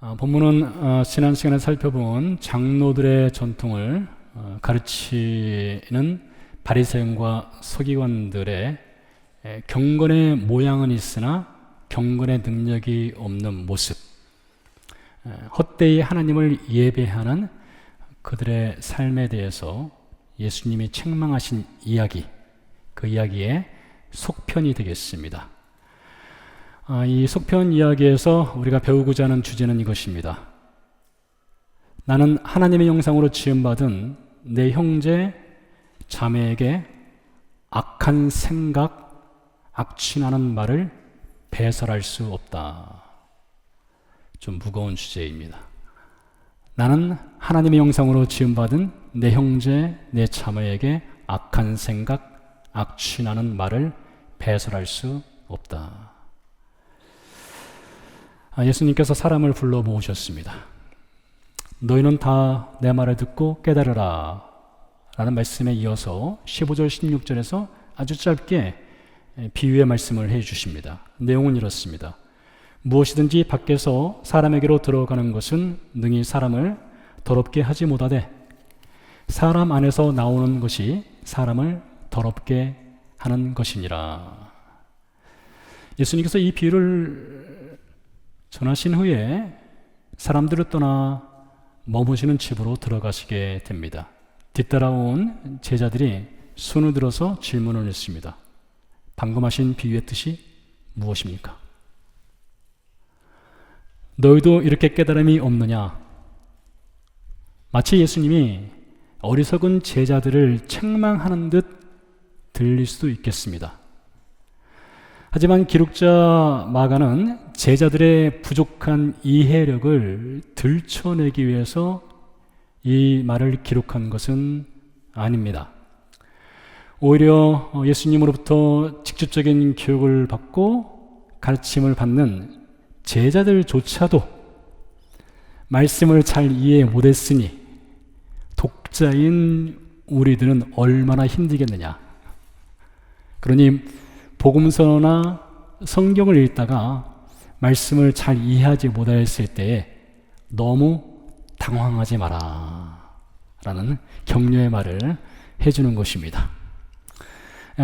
본문은 지난 시간에 살펴본 장로들의 전통을 가르치는 바리새인과 서기관들의 경건의 모양은 있으나 경건의 능력이 없는 모습, 헛되이 하나님을 예배하는 그들의 삶에 대해서 예수님이 책망하신 이야기, 그 이야기의 속편이 되겠습니다. 이 속편 이야기에서 우리가 배우고자 하는 주제는 이것입니다. 나는 하나님의 형상으로 지음받은 내 형제 자매에게 악한 생각, 악취나는 말을 배설할 수 없다. 좀 무거운 주제입니다. 나는 하나님의 형상으로 지음받은 내 형제, 내 자매에게 악한 생각, 악취나는 말을 배설할 수 없다. 예수님께서 사람을 불러 모으셨습니다. 너희는 다 내 말을 듣고 깨달으라 라는 말씀에 이어서 15절 16절에서 아주 짧게 비유의 말씀을 해 주십니다. 내용은 이렇습니다. 무엇이든지 밖에서 사람에게로 들어가는 것은 능히 사람을 더럽게 하지 못하되 사람 안에서 나오는 것이 사람을 더럽게 하는 것이니라. 예수님께서 이 비유를 전하신 후에 사람들을 떠나 머무시는 집으로 들어가시게 됩니다. 뒤따라온 제자들이 손을 들어서 질문을 했습니다. 방금 하신 비유의 뜻이 무엇입니까? 너희도 이렇게 깨달음이 없느냐? 마치 예수님이 어리석은 제자들을 책망하는 듯 들릴 수도 있겠습니다. 하지만 기록자 마가는 제자들의 부족한 이해력을 들춰내기 위해서 이 말을 기록한 것은 아닙니다. 오히려 예수님으로부터 직접적인 교육을 받고 가르침을 받는 제자들조차도 말씀을 잘 이해 못했으니 독자인 우리들은 얼마나 힘들겠느냐. 그러니 복음서나 성경을 읽다가 말씀을 잘 이해하지 못했을 때에 너무 당황하지 마라 라는 격려의 말을 해주는 것입니다.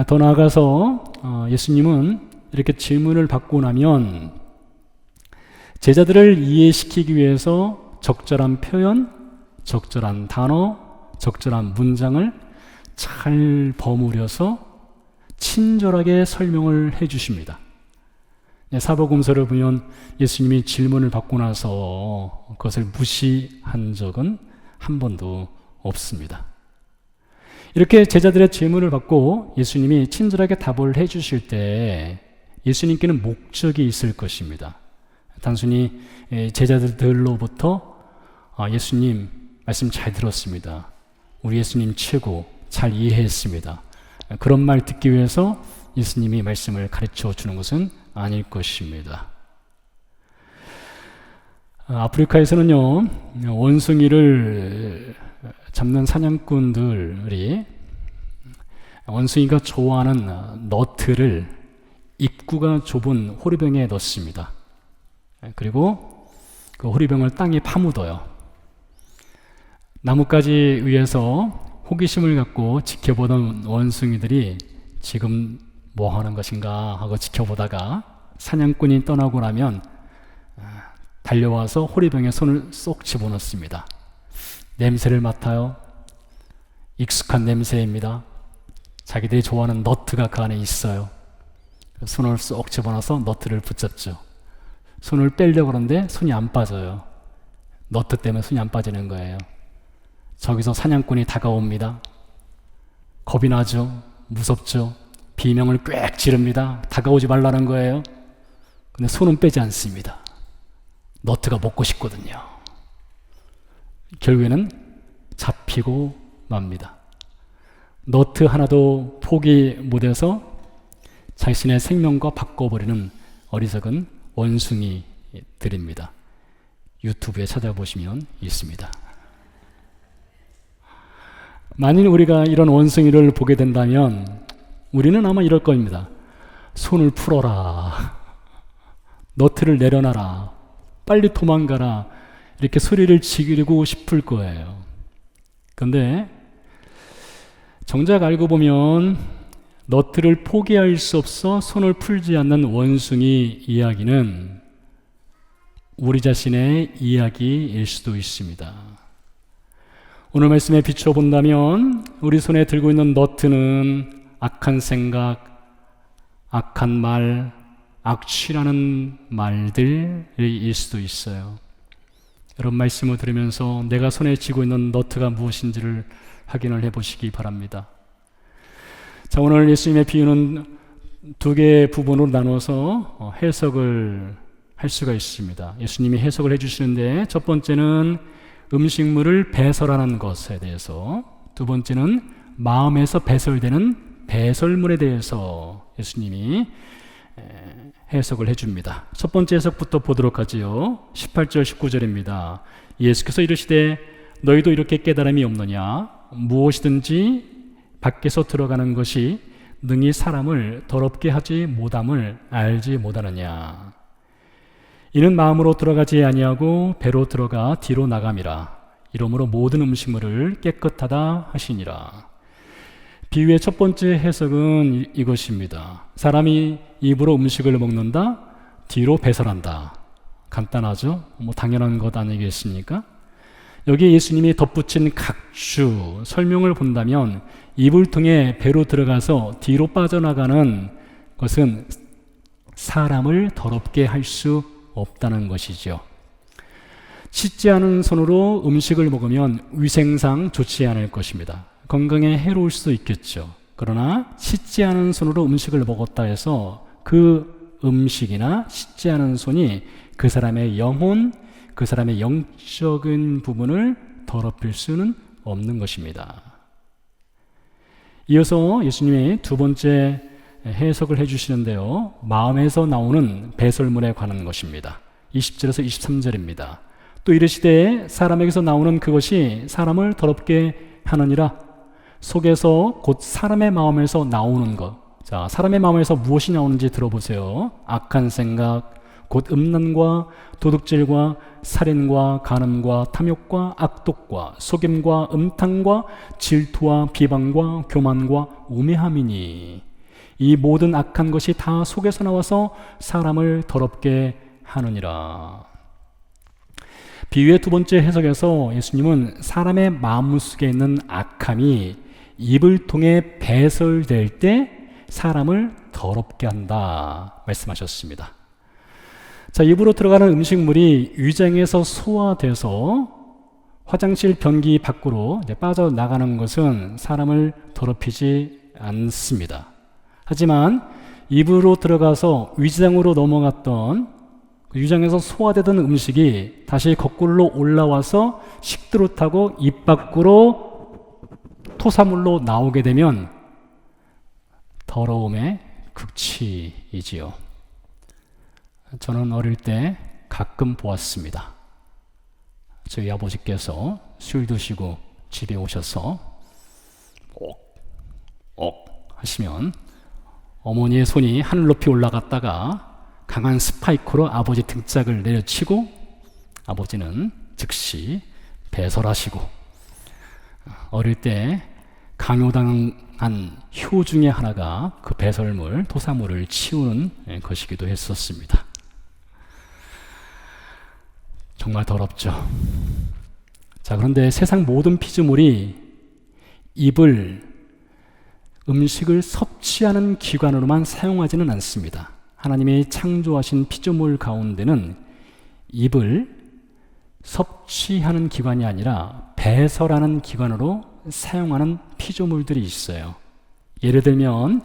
더 나아가서 예수님은 이렇게 질문을 받고 나면 제자들을 이해시키기 위해서 적절한 표현, 적절한 단어, 적절한 문장을 잘 버무려서 친절하게 설명을 해 주십니다. 사복음서를 보면 예수님이 질문을 받고 나서 그것을 무시한 적은 한 번도 없습니다. 이렇게 제자들의 질문을 받고 예수님이 친절하게 답을 해 주실 때 예수님께는 목적이 있을 것입니다. 단순히 제자들로부터 예수님 말씀 잘 들었습니다. 우리 예수님 최고, 잘 이해했습니다. 그런 말 듣기 위해서 예수님이 말씀을 가르쳐 주는 것은 아닐 것입니다. 아프리카에서는요, 원숭이를 잡는 사냥꾼들이 원숭이가 좋아하는 너트를 입구가 좁은 호리병에 넣습니다. 그리고 그 호리병을 땅에 파묻어요. 나뭇가지 위에서 호기심을 갖고 지켜보던 원숭이들이 지금 뭐 하는 것인가 하고 지켜보다가 사냥꾼이 떠나고 나면 달려와서 호리병에 손을 쏙 집어넣습니다. 냄새를 맡아요. 익숙한 냄새입니다. 자기들이 좋아하는 너트가 그 안에 있어요. 손을 쏙 집어넣어서 너트를 붙잡죠. 손을 빼려고 하는데 손이 안 빠져요. 너트 때문에 손이 안 빠지는 거예요. 저기서 사냥꾼이 다가옵니다. 겁이 나죠. 무섭죠. 비명을 꽥 지릅니다. 다가오지 말라는 거예요. 근데 손은 빼지 않습니다. 너트가 먹고 싶거든요. 결국에는 잡히고 맙니다. 너트 하나도 포기 못해서 자신의 생명과 바꿔버리는 어리석은 원숭이들입니다. 유튜브에 찾아보시면 있습니다. 만일 우리가 이런 원숭이를 보게 된다면 우리는 아마 이럴 겁니다. 손을 풀어라. 너트를 내려놔라. 빨리 도망가라. 이렇게 소리를 지르고 싶을 거예요. 그런데 정작 알고 보면 너트를 포기할 수 없어 손을 풀지 않는 원숭이 이야기는 우리 자신의 이야기일 수도 있습니다. 오늘 말씀에 비추어 본다면 우리 손에 들고 있는 너트는 악한 생각, 악한 말, 악취라는 말들일 수도 있어요. 여러분 말씀을 들으면서 내가 손에 쥐고 있는 너트가 무엇인지를 확인을 해보시기 바랍니다. 자, 오늘 예수님의 비유는 두 개의 부분으로 나눠서 해석을 할 수가 있습니다. 예수님이 해석을 해주시는데 첫 번째는 음식물을 배설하는 것에 대해서, 두 번째는 마음에서 배설되는 배설물에 대해서 예수님이 해석을 해줍니다. 첫 번째 해석부터 보도록 하지요. 18절 19절입니다. 예수께서 이르시되 너희도 이렇게 깨달음이 없느냐? 무엇이든지 밖에서 들어가는 것이 능히 사람을 더럽게 하지 못함을 알지 못하느냐? 이는 마음으로 들어가지 아니하고 배로 들어가 뒤로 나감이라. 이러므로 모든 음식물을 깨끗하다 하시니라. 비유의 첫 번째 해석은 이것입니다. 사람이 입으로 음식을 먹는다, 뒤로 배설한다. 간단하죠? 당연한 것 아니겠습니까? 여기에 예수님이 덧붙인 각주 설명을 본다면 입을 통해 배로 들어가서 뒤로 빠져나가는 것은 사람을 더럽게 할 수 없다는 것이죠. 씻지 않은 손으로 음식을 먹으면 위생상 좋지 않을 것입니다. 건강에 해로울 수도 있겠죠. 그러나 씻지 않은 손으로 음식을 먹었다 해서 그 음식이나 씻지 않은 손이 그 사람의 영혼, 그 사람의 영적인 부분을 더럽힐 수는 없는 것입니다. 이어서 예수님이 두 번째 해석을 해주시는데요. 마음에서 나오는 배설물에 관한 것입니다. 20절에서 23절입니다. 또 이르시되 사람에게서 나오는 그것이 사람을 더럽게 하느니라. 속에서 곧 사람의 마음에서 나오는 것. 자, 사람의 마음에서 무엇이 나오는지 들어보세요. 악한 생각, 곧 음란과 도둑질과 살인과 간음과 탐욕과 악독과 속임과 음탕과 질투와 비방과 교만과 우매함이니 이 모든 악한 것이 다 속에서 나와서 사람을 더럽게 하느니라. 비유의 두 번째 해석에서 예수님은 사람의 마음속에 있는 악함이 입을 통해 배설될 때 사람을 더럽게 한다 말씀하셨습니다. 자, 입으로 들어가는 음식물이 위장에서 소화돼서 화장실 변기 밖으로 빠져나가는 것은 사람을 더럽히지 않습니다. 하지만 입으로 들어가서 위장으로 넘어갔던 위장에서 소화되던 음식이 다시 거꾸로 올라와서 식도로 타고 입 밖으로 토사물로 나오게 되면 더러움의 극치이지요. 저는 어릴 때 가끔 보았습니다. 저희 아버지께서 술 드시고 집에 오셔서 하시면 어머니의 손이 하늘 높이 올라갔다가 강한 스파이크로 아버지 등짝을 내려치고 아버지는 즉시 배설하시고, 어릴 때 강요당한 효 중에 하나가 그 배설물, 토사물을 치우는 것이기도 했었습니다. 정말 더럽죠. 자, 그런데 세상 모든 피조물이 입을 음식을 섭취하는 기관으로만 사용하지는 않습니다. 하나님이 창조하신 피조물 가운데는 입을 섭취하는 기관이 아니라 배설하는 기관으로 사용하는 피조물들이 있어요. 예를 들면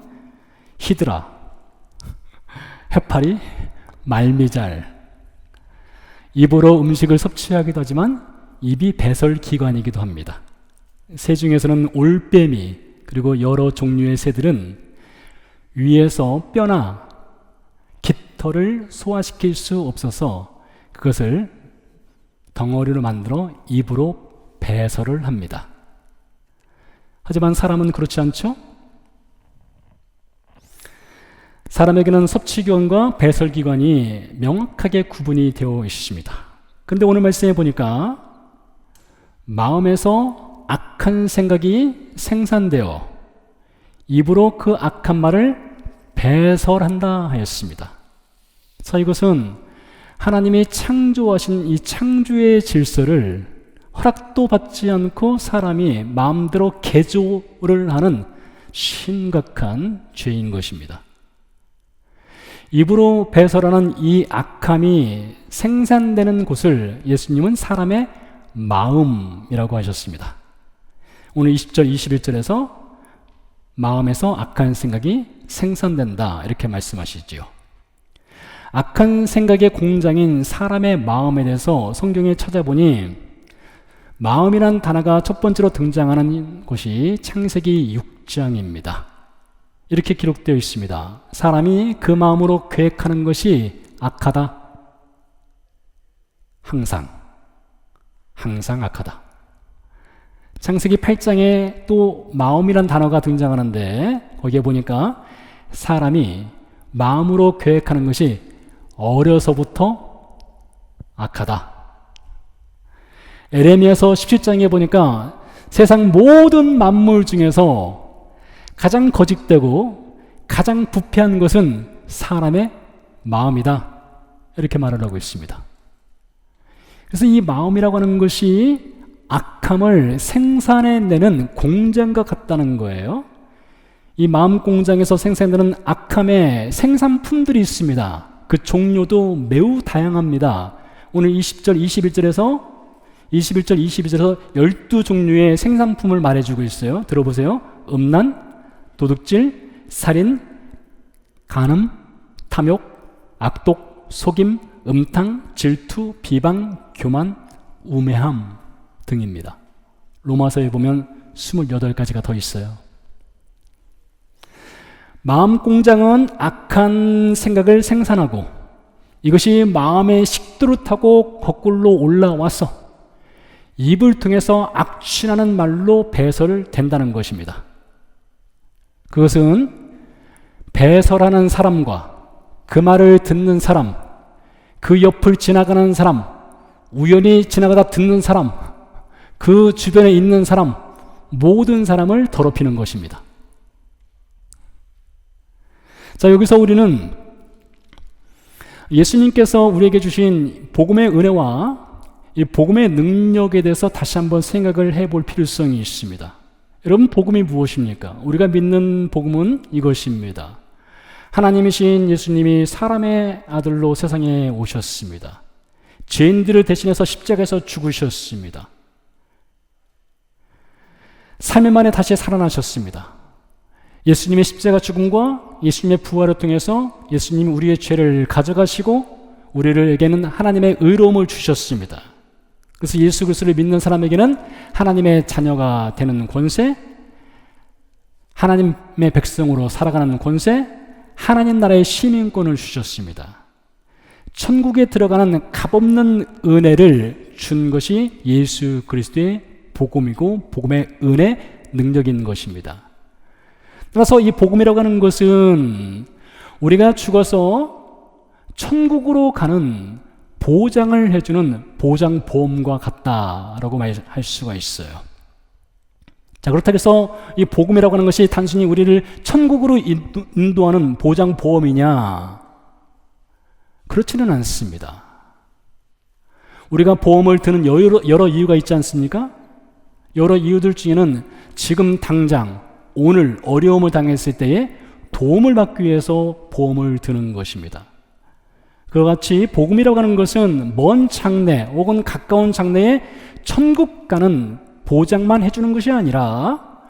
히드라, 해파리, 말미잘. 입으로 음식을 섭취하기도 하지만 입이 배설 기관이기도 합니다. 새 중에서는 올빼미, 그리고 여러 종류의 새들은 위에서 뼈나 깃털을 소화시킬 수 없어서 그것을 덩어리로 만들어 입으로 배설을 합니다. 하지만 사람은 그렇지 않죠? 사람에게는 섭취기관과 배설기관이 명확하게 구분이 되어 있습니다. 그런데 오늘 말씀해 보니까 마음에서 악한 생각이 생산되어 입으로 그 악한 말을 배설한다 하였습니다. 자, 이것은 하나님이 창조하신 이 창조의 질서를 허락도 받지 않고 사람이 마음대로 개조를 하는 심각한 죄인 것입니다. 입으로 배설하는 이 악함이 생산되는 곳을 예수님은 사람의 마음이라고 하셨습니다. 오늘 20절, 21절에서 마음에서 악한 생각이 생산된다 이렇게 말씀하시지요. 악한 생각의 공장인 사람의 마음에 대해서 성경에 찾아보니 마음이란 단어가 첫 번째로 등장하는 곳이 창세기 6장입니다. 이렇게 기록되어 있습니다. 사람이 그 마음으로 계획하는 것이 악하다. 항상 악하다. 창세기 8장에 또 마음이란 단어가 등장하는데 거기에 보니까 사람이 마음으로 계획하는 것이 어려서부터 악하다. 에레미야서 17장에 보니까 세상 모든 만물 중에서 가장 거짓되고 가장 부패한 것은 사람의 마음이다. 이렇게 말을 하고 있습니다. 그래서 이 마음이라고 하는 것이 악함을 생산해내는 공장과 같다는 거예요. 이 마음 공장에서 생산되는 악함의 생산품들이 있습니다. 그 종류도 매우 다양합니다. 오늘 20절, 21절에서 12종류의 생산품을 말해주고 있어요. 들어보세요. 음란, 도둑질, 살인, 간음, 탐욕, 악독, 속임, 음탕, 질투, 비방, 교만, 우매함 등입니다. 로마서에 보면 28가지가 더 있어요. 마음 공장은 악한 생각을 생산하고 이것이 마음의 식도를 타고 거꾸로 올라와서 입을 통해서 악취나는 말로 배설된다는 것입니다. 그것은 배설하는 사람과 그 말을 듣는 사람, 그 옆을 지나가는 사람, 우연히 지나가다 듣는 사람, 그 주변에 있는 사람, 모든 사람을 더럽히는 것입니다. 자, 여기서 우리는 예수님께서 우리에게 주신 복음의 은혜와 이 복음의 능력에 대해서 다시 한번 생각을 해볼 필요성이 있습니다. 여러분, 복음이 무엇입니까? 우리가 믿는 복음은 이것입니다. 하나님이신 예수님이 사람의 아들로 세상에 오셨습니다. 죄인들을 대신해서 십자가에서 죽으셨습니다. 3일 만에 다시 살아나셨습니다. 예수님의 십자가 죽음과 예수님의 부활을 통해서 예수님이 우리의 죄를 가져가시고 우리에게는 하나님의 의로움을 주셨습니다. 그래서 예수 그리스도를 믿는 사람에게는 하나님의 자녀가 되는 권세, 하나님의 백성으로 살아가는 권세, 하나님 나라의 시민권을 주셨습니다. 천국에 들어가는 값없는 은혜를 준 것이 예수 그리스도의 복음이고 복음의 은혜, 능력인 것입니다. 따라서 이 복음이라고 하는 것은 우리가 죽어서 천국으로 가는 보장을 해주는 보장보험과 같다라고 할 수가 있어요. 자, 그렇다고 해서 이 복음이라고 하는 것이 단순히 우리를 천국으로 인도하는 보장보험이냐? 그렇지는 않습니다. 우리가 보험을 드는 여러 이유가 있지 않습니까? 여러 이유들 중에는 지금 당장 오늘 어려움을 당했을 때에 도움을 받기 위해서 보험을 드는 것입니다. 그와 같이 복음이라고 하는 것은 먼 장래 혹은 가까운 장래에 천국 가는 보장만 해주는 것이 아니라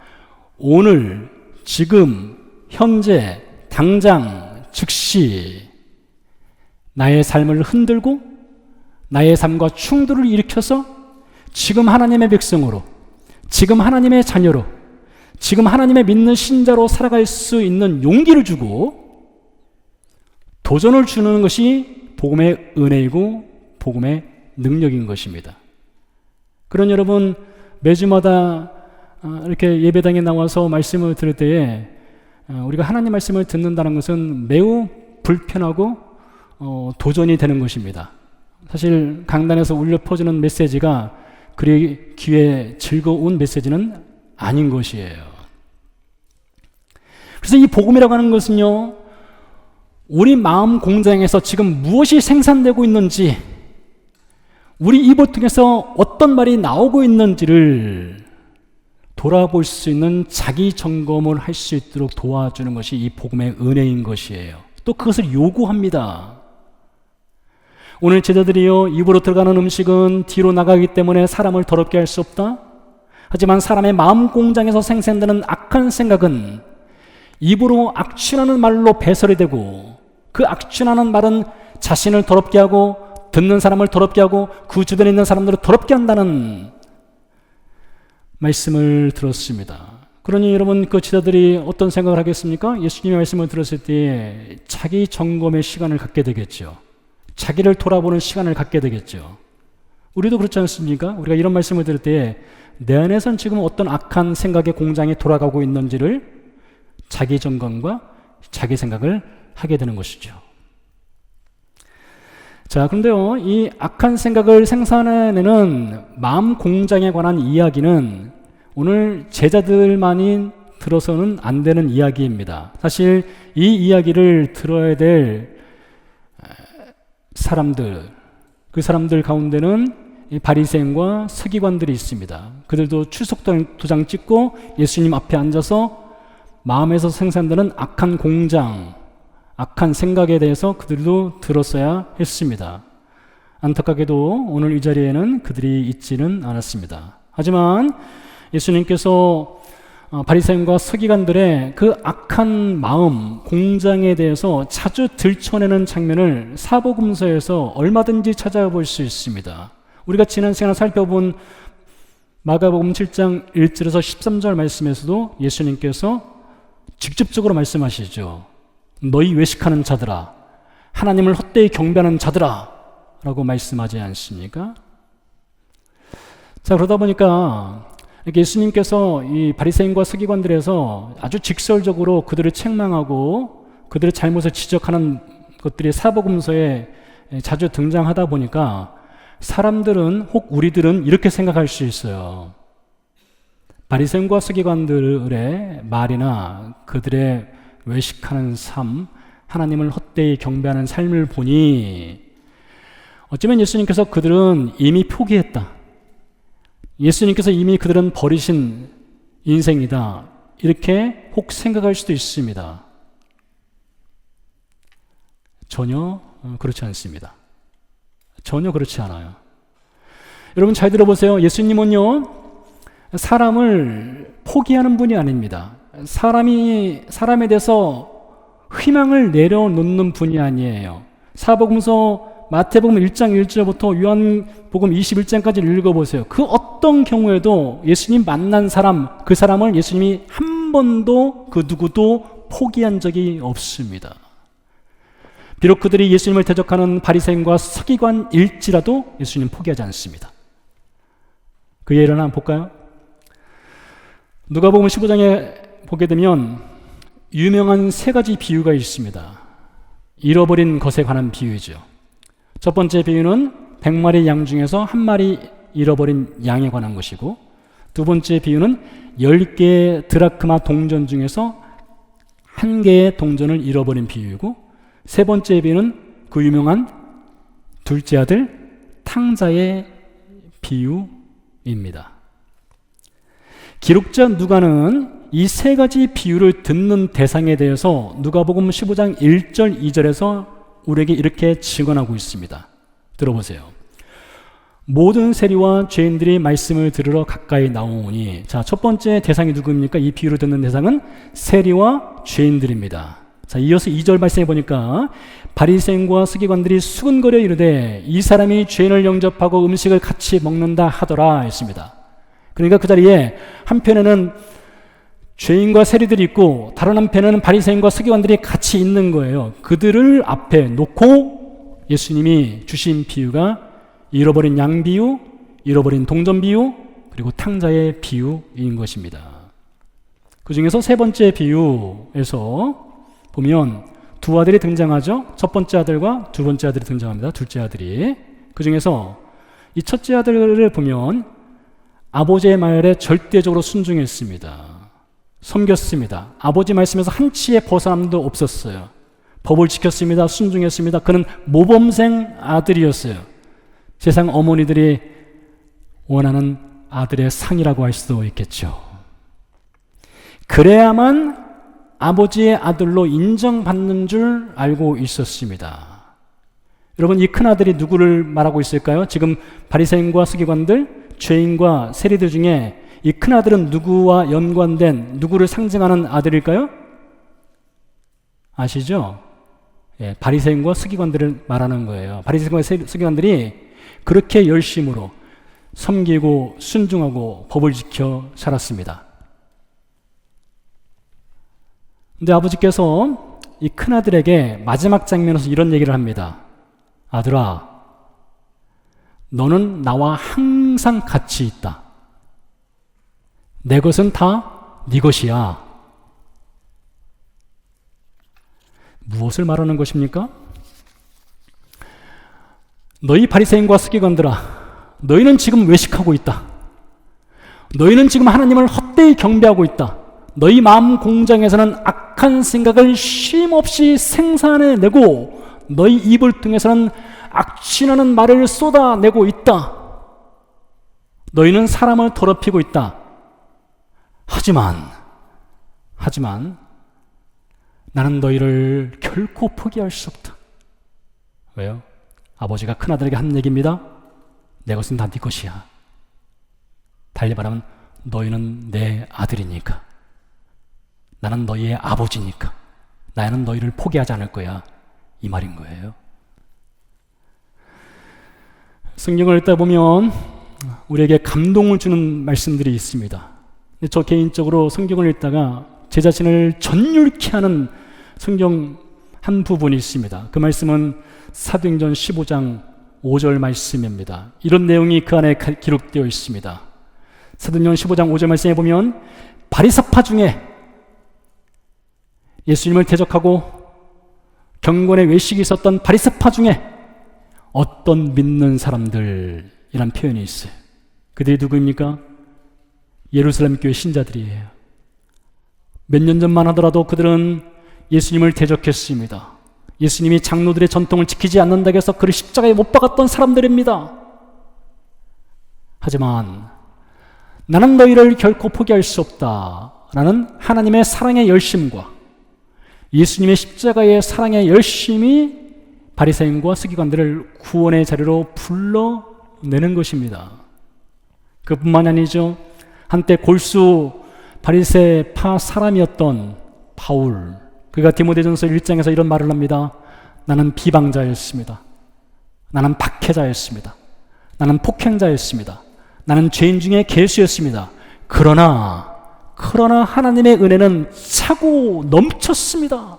오늘, 지금, 현재, 당장, 즉시 나의 삶을 흔들고 나의 삶과 충돌을 일으켜서 지금 하나님의 백성으로, 지금 하나님의 자녀로, 지금 하나님의 믿는 신자로 살아갈 수 있는 용기를 주고 도전을 주는 것이 복음의 은혜이고 복음의 능력인 것입니다. 그런 여러분, 매주마다 이렇게 예배당에 나와서 말씀을 들을 때에 우리가 하나님 말씀을 듣는다는 것은 매우 불편하고 도전이 되는 것입니다. 사실 강단에서 울려 퍼지는 메시지가 그리 귀에 즐거운 메시지는 아닌 것이에요. 그래서 이 복음이라고 하는 것은요, 우리 마음 공장에서 지금 무엇이 생산되고 있는지, 우리 입을 통해서 어떤 말이 나오고 있는지를 돌아볼 수 있는 자기 점검을 할 수 있도록 도와주는 것이 이 복음의 은혜인 것이에요. 또 그것을 요구합니다. 오늘 제자들이요, 입으로 들어가는 음식은 뒤로 나가기 때문에 사람을 더럽게 할 수 없다. 하지만 사람의 마음 공장에서 생산되는 악한 생각은 입으로 악취나는 말로 배설이 되고, 그 악취나는 말은 자신을 더럽게 하고 듣는 사람을 더럽게 하고 그 주변에 있는 사람들을 더럽게 한다는 말씀을 들었습니다. 그러니 여러분, 그 제자들이 어떤 생각을 하겠습니까? 예수님의 말씀을 들었을 때 자기 점검의 시간을 갖게 되겠죠. 자기를 돌아보는 시간을 갖게 되겠죠. 우리도 그렇지 않습니까? 우리가 이런 말씀을 들을 때 내 안에선 지금 어떤 악한 생각의 공장이 돌아가고 있는지를 자기 점검과 자기 생각을 하게 되는 것이죠. 자, 그런데요, 이 악한 생각을 생산해내는 마음 공장에 관한 이야기는 오늘 제자들만이 들어서는 안 되는 이야기입니다. 사실 이 이야기를 들어야 될 사람들, 그 사람들 가운데는 이 바리새인과 서기관들이 있습니다. 그들도 출석 도장 찍고 예수님 앞에 앉아서 마음에서 생산되는 악한 공장, 악한 생각에 대해서 그들도 들었어야 했습니다. 안타깝게도 오늘 이 자리에는 그들이 있지는 않았습니다. 하지만 예수님께서 바리새인과 서기관들의 그 악한 마음, 공장에 대해서 자주 들춰내는 장면을 사복음서에서 얼마든지 찾아볼 수 있습니다. 우리가 지난 시간에 살펴본 마가복음 7장 1절에서 13절 말씀에서도 예수님께서 직접적으로 말씀하시죠. 너희 외식하는 자들아, 하나님을 헛되이 경배하는 자들아 라고 말씀하지 않습니까? 자, 그러다 보니까 예수님께서 이 바리새인과 서기관들에서 아주 직설적으로 그들을 책망하고 그들의 잘못을 지적하는 것들이 사복음서에 자주 등장하다 보니까 사람들은, 혹 우리들은 이렇게 생각할 수 있어요. 바리새인과 서기관들의 말이나 그들의 외식하는 삶, 하나님을 헛되이 경배하는 삶을 보니 어쩌면 예수님께서 그들은 이미 포기했다. 예수님께서 이미 그들은 버리신 인생이다. 이렇게 혹 생각할 수도 있습니다. 전혀 그렇지 않습니다. 전혀 그렇지 않아요. 여러분 잘 들어보세요. 예수님은요, 사람을 포기하는 분이 아닙니다. 사람에 대해서 희망을 내려놓는 분이 아니에요. 사복음서 마태복음 1장 1절부터 요한복음 21장까지 읽어보세요. 그 어떤 경우에도 예수님 만난 사람, 그 사람을 예수님이 한 번도 그 누구도 포기한 적이 없습니다. 비록 그들이 예수님을 대적하는 바리새인과 서기관일지라도 예수님 포기하지 않습니다. 그 예를 한번 볼까요? 누가복음 15장에 보게 되면 유명한 세 가지 비유가 있습니다. 잃어버린 것에 관한 비유죠. 첫 번째 비유는 100마리 양 중에서 한 마리 잃어버린 양에 관한 것이고, 두 번째 비유는 10개의 드라크마 동전 중에서 한 개의 동전을 잃어버린 비유이고, 세 번째 비유는 그 유명한 둘째 아들 탕자의 비유입니다. 기록자 누가는 이 세 가지 비유를 듣는 대상에 대해서 누가복음 15장 1절 2절에서 우리에게 이렇게 증언하고 있습니다. 들어보세요. 모든 세리와 죄인들이 말씀을 들으러 가까이 나오니, 자, 첫 번째 대상이 누구입니까? 이 비유를 듣는 대상은 세리와 죄인들입니다. 자, 이어서 2절 말씀해 보니까 바리새인과 서기관들이 수근거려 이르되 이 사람이 죄인을 영접하고 음식을 같이 먹는다 하더라 했습니다. 그러니까 그 자리에 한편에는 죄인과 세리들이 있고 다른 한편에는 바리새인과 서기관들이 같이 있는 거예요. 그들을 앞에 놓고 예수님이 주신 비유가 잃어버린 양 비유, 잃어버린 동전 비유, 그리고 탕자의 비유인 것입니다. 그 중에서 세 번째 비유에서 보면 두 아들이 등장하죠. 첫 번째 아들과 두 번째 아들이 등장합니다. 둘째 아들이. 그 중에서 이 첫째 아들을 보면 아버지의 말에 절대적으로 순종했습니다. 섬겼습니다. 아버지 말씀에서 한치의 벗어남도 없었어요. 법을 지켰습니다. 순종했습니다. 그는 모범생 아들이었어요. 세상 어머니들이 원하는 아들의 상이라고 할 수도 있겠죠. 그래야만 아버지의 아들로 인정받는 줄 알고 있었습니다. 여러분, 이 큰아들이 누구를 말하고 있을까요? 지금 바리새인과 서기관들, 죄인과 세리들 중에 이 큰아들은 누구와 연관된, 누구를 상징하는 아들일까요? 아시죠? 예, 바리새인과 서기관들을 말하는 거예요. 바리새인과 서기관들이 그렇게 열심으로 섬기고 순종하고 법을 지켜 살았습니다. 근데 아버지께서 이 큰아들에게 마지막 장면에서 이런 얘기를 합니다. 아들아, 너는 나와 항상 같이 있다. 내 것은 다 네 것이야. 무엇을 말하는 것입니까? 너희 바리새인과 서기관들아, 너희는 지금 외식하고 있다. 너희는 지금 하나님을 헛되이 경배하고 있다. 너희 마음 공장에서는 악한 생각을 쉼없이 생산해내고 너희 입을 통해서는 악취나는 말을 쏟아내고 있다. 너희는 사람을 더럽히고 있다. 하지만 나는 너희를 결코 포기할 수 없다. 왜요? 아버지가 큰아들에게 한 얘기입니다. 내 것은 다 네 것이야. 달리 말하면 너희는 내 아들이니까. 나는 너희의 아버지니까. 나는 너희를 포기하지 않을 거야. 이 말인 거예요. 성경을 읽다 보면 우리에게 감동을 주는 말씀들이 있습니다. 저 개인적으로 성경을 읽다가 제 자신을 전율케 하는 성경 한 부분이 있습니다. 그 말씀은 사도행전 15장 5절 말씀입니다. 이런 내용이 그 안에 기록되어 있습니다. 사도행전 15장 5절 말씀에 보면 바리새파 중에 예수님을 대적하고 경건의 외식이 있었던 바리새파 중에 어떤 믿는 사람들이란 표현이 있어요. 그들이 누구입니까? 예루살렘 교회 신자들이에요. 몇 년 전만 하더라도 그들은 예수님을 대적했습니다. 예수님이 장로들의 전통을 지키지 않는다고 해서 그를 십자가에 못 박았던 사람들입니다. 하지만 나는 너희를 결코 포기할 수 없다 라는 하나님의 사랑의 열심과 예수님의 십자가의 사랑의 열심이 바리새인과 서기관들을 구원의 자리로 불러내는 것입니다. 그뿐만 아니죠. 한때 골수 바리새파 사람이었던 바울, 그가 디모데전서 1장에서 이런 말을 합니다. 나는 비방자였습니다. 나는 박해자였습니다. 나는 폭행자였습니다. 나는 죄인 중에 괴수였습니다. 그러나 하나님의 은혜는 차고 넘쳤습니다.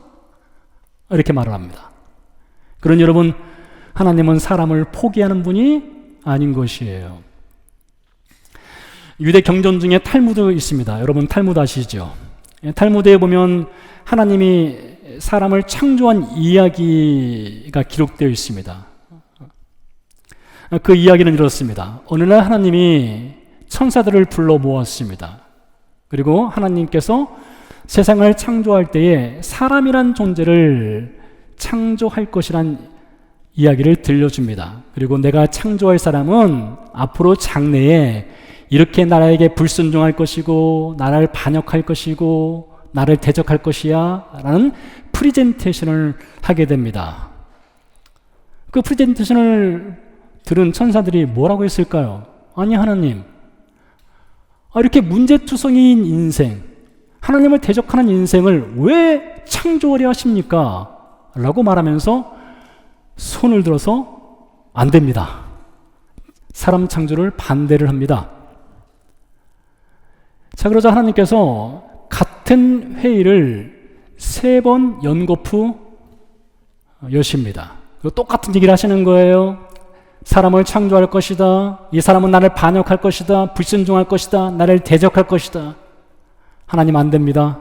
이렇게 말을 합니다. 그러니 여러분, 하나님은 사람을 포기하는 분이 아닌 것이에요. 유대 경전 중에 탈무드 있습니다. 여러분 탈무드 아시죠? 탈무드에 보면 하나님이 사람을 창조한 이야기가 기록되어 있습니다. 그 이야기는 이렇습니다. 어느 날 하나님이 천사들을 불러 모았습니다. 그리고 하나님께서 세상을 창조할 때에 사람이란 존재를 창조할 것이란 이야기를 들려줍니다. 그리고 내가 창조할 사람은 앞으로 장래에 이렇게 나라에게 불순종할 것이고 나를 반역할 것이고 나를 대적할 것이야 라는 프리젠테이션을 하게 됩니다. 그 프리젠테이션을 들은 천사들이 뭐라고 했을까요? 아니 하나님, 이렇게 문제투성이인 인생, 하나님을 대적하는 인생을 왜 창조하려 하십니까? 라고 말하면서 손을 들어서 안 됩니다. 사람 창조를 반대를 합니다. 자, 그러자 하나님께서 같은 회의를 3번 연거푸 여십니다. 똑같은 얘기를 하시는 거예요. 사람을 창조할 것이다. 이 사람은 나를 반역할 것이다. 불순종할 것이다. 나를 대적할 것이다. 하나님 안 됩니다.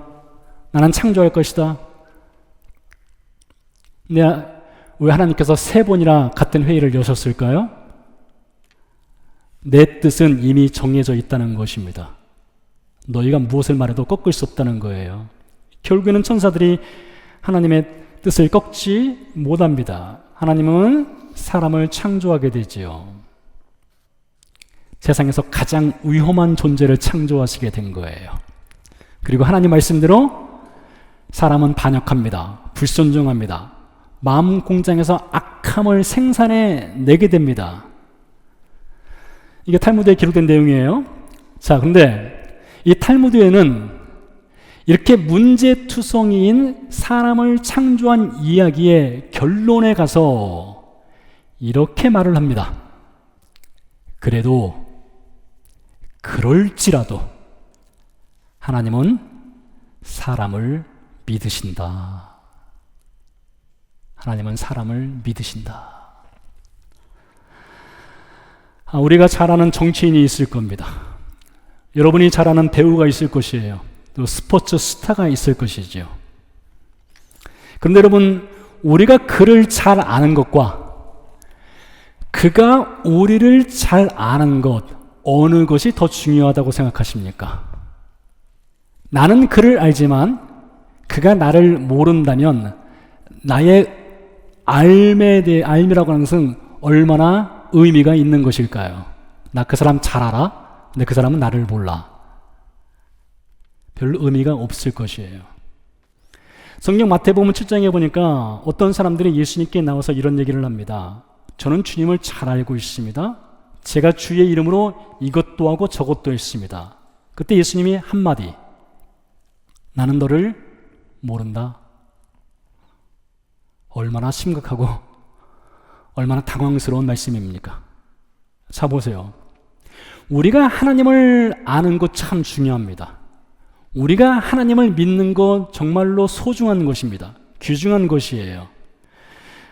나는 창조할 것이다. 왜 하나님께서 3번이나 같은 회의를 여셨을까요? 내 뜻은 이미 정해져 있다는 것입니다. 너희가 무엇을 말해도 꺾을 수 없다는 거예요. 결국에는 천사들이 하나님의 뜻을 꺾지 못합니다. 하나님은 사람을 창조하게 되지요. 세상에서 가장 위험한 존재를 창조하시게 된 거예요. 그리고 하나님 말씀대로 사람은 반역합니다. 불순종합니다. 마음 공장에서 악함을 생산해 내게 됩니다. 이게 탈무드에 기록된 내용이에요. 자, 근데 이 탈무드에는 이렇게 문제투성이인 사람을 창조한 이야기의 결론에 가서 이렇게 말을 합니다. 그래도 그럴지라도 하나님은 사람을 믿으신다. 하나님은 사람을 믿으신다. 우리가 잘 아는 정치인이 있을 겁니다. 여러분이 잘 아는 배우가 있을 것이에요. 또 스포츠 스타가 있을 것이죠. 그런데 여러분, 우리가 그를 잘 아는 것과 그가 우리를 잘 아는 것, 어느 것이 더 중요하다고 생각하십니까? 나는 그를 알지만 그가 나를 모른다면 나의 알미라고 하는 것은 얼마나 의미가 있는 것일까요? 나 그 사람 잘 알아? 근데 그 사람은 나를 몰라. 별로 의미가 없을 것이에요. 성경 마태복음 7장에 보니까 어떤 사람들이 예수님께 나와서 이런 얘기를 합니다. 저는 주님을 잘 알고 있습니다. 제가 주의 이름으로 이것도 하고 저것도 했습니다. 그때 예수님이 한마디, 나는 너를 모른다. 얼마나 심각하고 얼마나 당황스러운 말씀입니까? 자, 보세요. 우리가 하나님을 아는 것 참 중요합니다. 우리가 하나님을 믿는 것 정말로 소중한 것입니다. 귀중한 것이에요.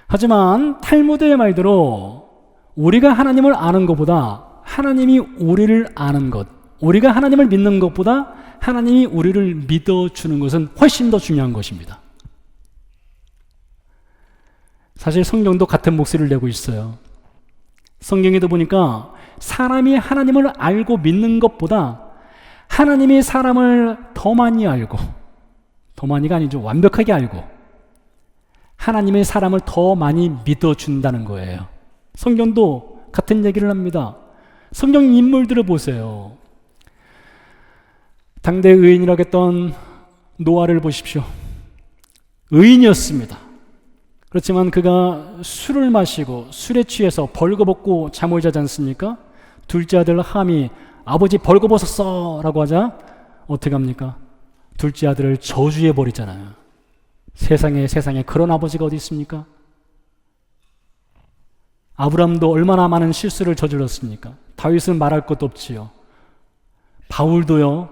하지만 탈무드의 말대로 우리가 하나님을 아는 것보다 하나님이 우리를 아는 것, 우리가 하나님을 믿는 것보다 하나님이 우리를 믿어주는 것은 훨씬 더 중요한 것입니다. 사실 성경도 같은 목소리를 내고 있어요. 성경에도 보니까 사람이 하나님을 알고 믿는 것보다 하나님이 사람을 더 많이 알고, 더 많이가 아니죠, 완벽하게 알고 하나님의 사람을 더 많이 믿어준다는 거예요. 성경도 같은 얘기를 합니다. 성경 인물들을 보세요. 당대 의인이라고 했던 노아를 보십시오. 의인이었습니다. 그렇지만 그가 술을 마시고 술에 취해서 벌거벗고 잠을 자지 않습니까? 둘째 아들 함이 아버지 벌거벗었어 라고 하자 어떻게 합니까? 둘째 아들을 저주해 버리잖아요. 세상에 그런 아버지가 어디 있습니까? 아브라함도 얼마나 많은 실수를 저질렀습니까? 다윗은 말할 것도 없지요. 바울도요,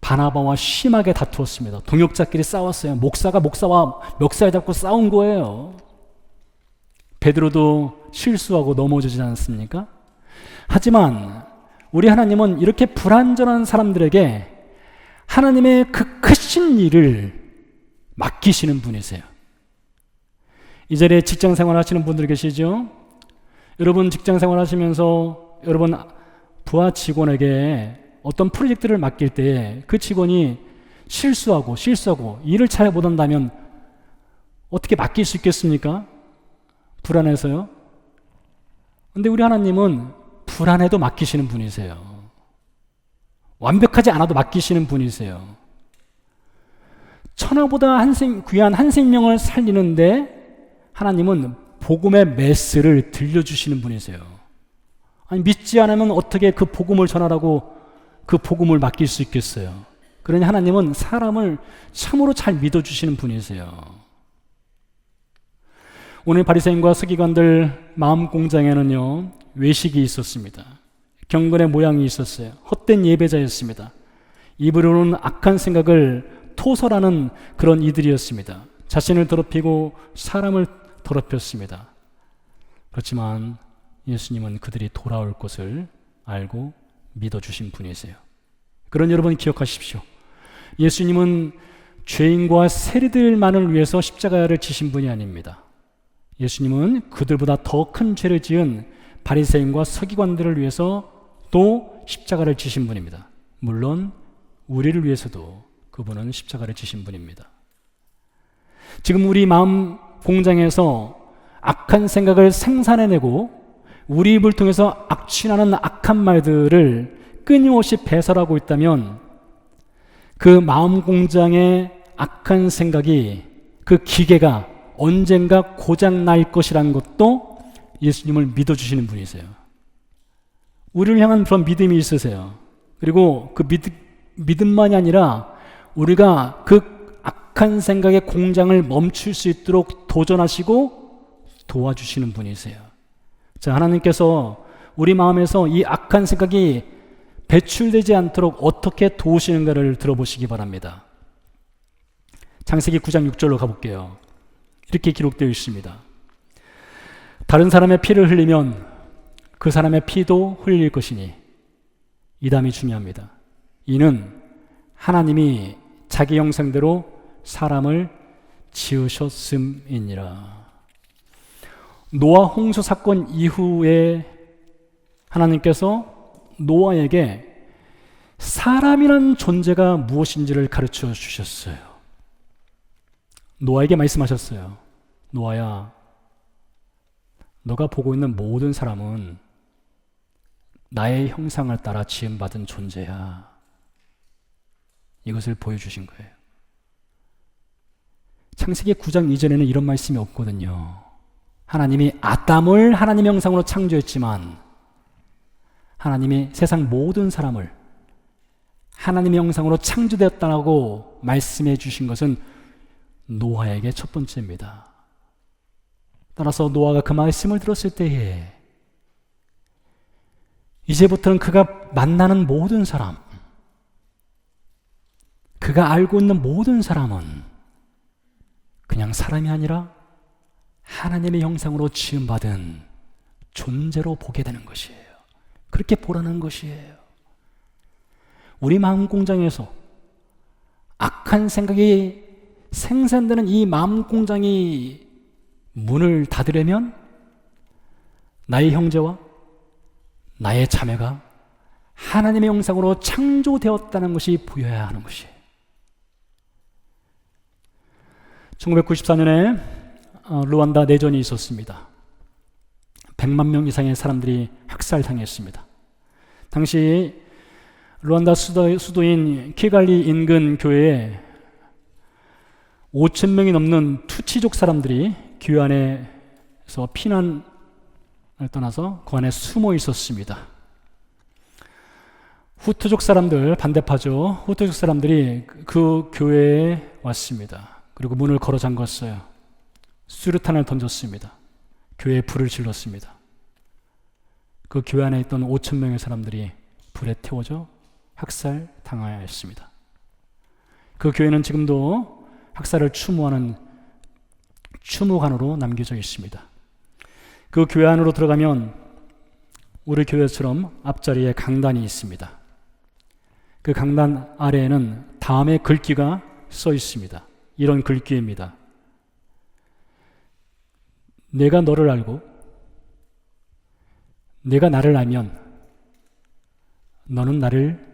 바나바와 심하게 다투었습니다. 동역자끼리 싸웠어요. 목사가 목사와 멱살 잡고 싸운 거예요. 베드로도 실수하고 넘어지지 않았습니까? 하지만 우리 하나님은 이렇게 불완전한 사람들에게 하나님의 그 크신 일을 맡기시는 분이세요. 이 자리에 직장생활 하시는 분들 계시죠? 여러분 직장생활 하시면서 여러분 부하 직원에게 어떤 프로젝트를 맡길 때 그 직원이 실수하고 일을 잘 못한다면 어떻게 맡길 수 있겠습니까? 불안해서요. 근데 우리 하나님은 불안해도 맡기시는 분이세요. 완벽하지 않아도 맡기시는 분이세요. 천하보다 귀한 한 생명을 살리는데 하나님은 복음의 메스를 들려주시는 분이세요. 아니, 믿지 않으면 어떻게 그 복음을 전하라고 그 복음을 맡길 수 있겠어요? 그러니 하나님은 사람을 참으로 잘 믿어주시는 분이세요. 오늘 바리새인과 서기관들 마음 공장에는요, 외식이 있었습니다. 경건의 모양이 있었어요. 헛된 예배자였습니다. 입으로는 악한 생각을 토설하는 그런 이들이었습니다. 자신을 더럽히고 사람을 더럽혔습니다. 그렇지만 예수님은 그들이 돌아올 것을 알고 믿어주신 분이세요. 그런 여러분 기억하십시오. 예수님은 죄인과 세리들만을 위해서 십자가를 지신 분이 아닙니다. 예수님은 그들보다 더 큰 죄를 지은 바리새인과 서기관들을 위해서 또 십자가를 지신 분입니다. 물론 우리를 위해서도 그분은 십자가를 지신 분입니다. 지금 우리 마음 공장에서 악한 생각을 생산해내고 우리 입을 통해서 악취나는 악한 말들을 끊임없이 배설하고 있다면 그 마음 공장의 악한 생각이, 그 기계가 언젠가 고장 날 것이라는 것도 예수님을 믿어주시는 분이세요. 우리를 향한 그런 믿음이 있으세요. 그리고 그 믿음만이 아니라 우리가 그 악한 생각의 공장을 멈출 수 있도록 도전하시고 도와주시는 분이세요. 자, 하나님께서 우리 마음에서 이 악한 생각이 배출되지 않도록 어떻게 도우시는가를 들어보시기 바랍니다. 창세기 9장 6절로 가볼게요. 이렇게 기록되어 있습니다. 다른 사람의 피를 흘리면 그 사람의 피도 흘릴 것이니, 이 다음이 중요합니다. 이는 하나님이 자기 형상대로 사람을 지으셨음이니라. 노아 홍수 사건 이후에 하나님께서 노아에게 사람이란 존재가 무엇인지를 가르쳐 주셨어요. 노아에게 말씀하셨어요. 노아야, 너가 보고 있는 모든 사람은 나의 형상을 따라 지음받은 존재야. 이것을 보여주신 거예요. 창세기 9장 이전에는 이런 말씀이 없거든요. 하나님이 아담을 하나님의 형상으로 창조했지만 하나님이 세상 모든 사람을 하나님의 형상으로 창조되었다고 말씀해 주신 것은 노아에게 첫 번째입니다. 따라서 노아가 그 말씀을 들었을 때에 이제부터는 그가 만나는 모든 사람, 그가 알고 있는 모든 사람은 그냥 사람이 아니라 하나님의 형상으로 지음받은 존재로 보게 되는 것이에요. 그렇게 보라는 것이에요. 우리 마음 공장에서 악한 생각이 생산되는 이 마음 공장이 문을 닫으려면 나의 형제와 나의 자매가 하나님의 형상으로 창조되었다는 것이 보여야 하는 것이에요. 1994년에 루안다 내전이 있었습니다. 100만 명 이상의 사람들이 학살당했습니다. 당시 루안다 수도인 키갈리 인근 교회에 5,000명이 넘는 투치족 사람들이 교회 안에서 피난을 떠나서 그 안에 숨어 있었습니다. 후투족 사람들, 반대파죠. 후투족 사람들이 그 교회에 왔습니다. 그리고 문을 걸어 잠갔어요. 수류탄을 던졌습니다. 교회에 불을 질렀습니다. 그 교회 안에 있던 5,000명의 사람들이 불에 태워져 학살 당하였습니다. 그 교회는 지금도 학살을 추모하는 추모관으로 남겨져 있습니다. 그 교회 안으로 들어가면 우리 교회처럼 앞자리에 강단이 있습니다. 그 강단 아래에는 다음의 글귀가 써 있습니다. 이런 글귀입니다. 내가 너를 알고 내가 나를 알면 너는 나를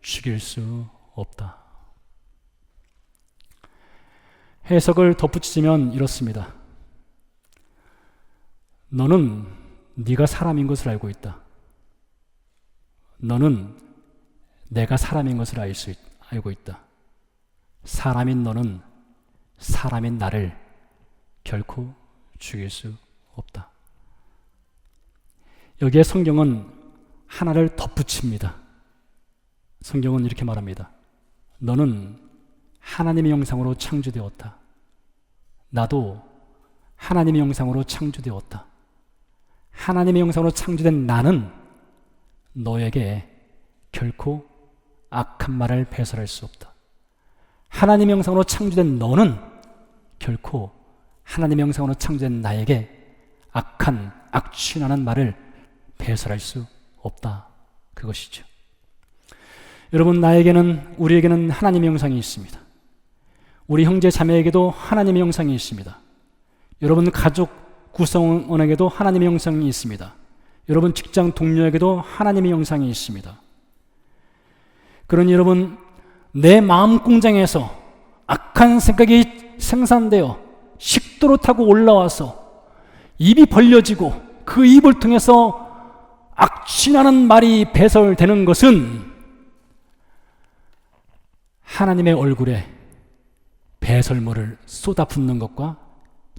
죽일 수 없다. 해석을 덧붙이면 이렇습니다. 너는 네가 사람인 것을 알고 있다. 너는 내가 사람인 것을 알고 있다. 사람인 너는 사람인 나를 결코 죽일 수 없다. 여기에 성경은 하나를 덧붙입니다. 성경은 이렇게 말합니다. 너는 하나님의 형상으로 창조되었다. 나도 하나님의 형상으로 창조되었다. 하나님의 형상으로 창조된 나는 너에게 결코 악한 말을 배설할 수 없다. 하나님의 형상으로 창조된 너는 결코 하나님의 형상으로 창조된 나에게 악한 악취나는 말을 배설할 수 없다. 그것이죠. 여러분, 우리에게는 하나님의 형상이 있습니다. 우리 형제 자매에게도 하나님의 형상이 있습니다. 여러분 가족 구성원에게도 하나님의 형상이 있습니다. 여러분 직장 동료에게도 하나님의 형상이 있습니다. 그러니 여러분, 내 마음 공장에서 악한 생각이 생산되어 식도로 타고 올라와서 입이 벌려지고 그 입을 통해서 악취나는 말이 배설되는 것은 하나님의 얼굴에 배설물을 쏟아붓는 것과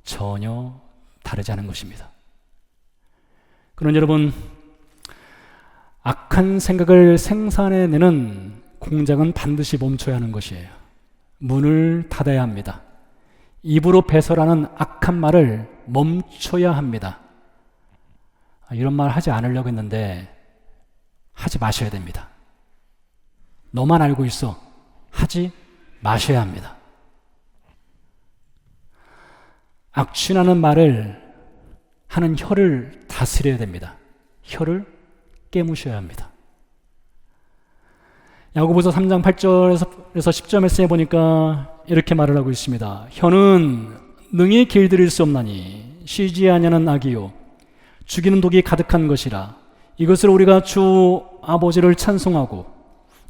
전혀 다르지 않은 것입니다. 그러나 여러분, 악한 생각을 생산해내는 공장은 반드시 멈춰야 하는 것이에요. 문을 닫아야 합니다. 입으로 배설하는 악한 말을 멈춰야 합니다. 이런 말 하지 않으려고 했는데 하지 마셔야 됩니다. 너만 알고 있어. 하지 마셔야 합니다. 악취나는 말을 하는 혀를 다스려야 됩니다. 혀를 깨무셔야 합니다. 야고보서 3장 8절에서 10절 말씀에 보니까 이렇게 말을 하고 있습니다. 혀는 능히 길들일 수 없나니 쉬지 아니하는 악이요 죽이는 독이 가득한 것이라. 이것으로 우리가 주 아버지를 찬송하고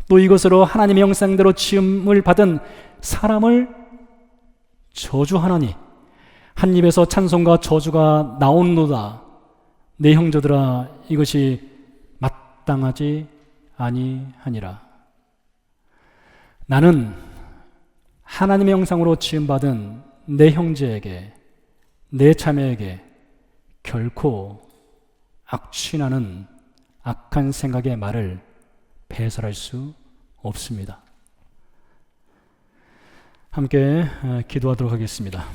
또 이것으로 하나님의 형상대로 지음을 받은 사람을 저주하나니 한 입에서 찬송과 저주가 나오노다. 내 형제들아, 이것이 마땅하지 아니하니라. 나는 하나님의 형상으로 지음받은 내 형제에게, 내 자매에게 결코 악취나는 악한 생각의 말을 배설할 수 없습니다. 함께 기도하도록 하겠습니다.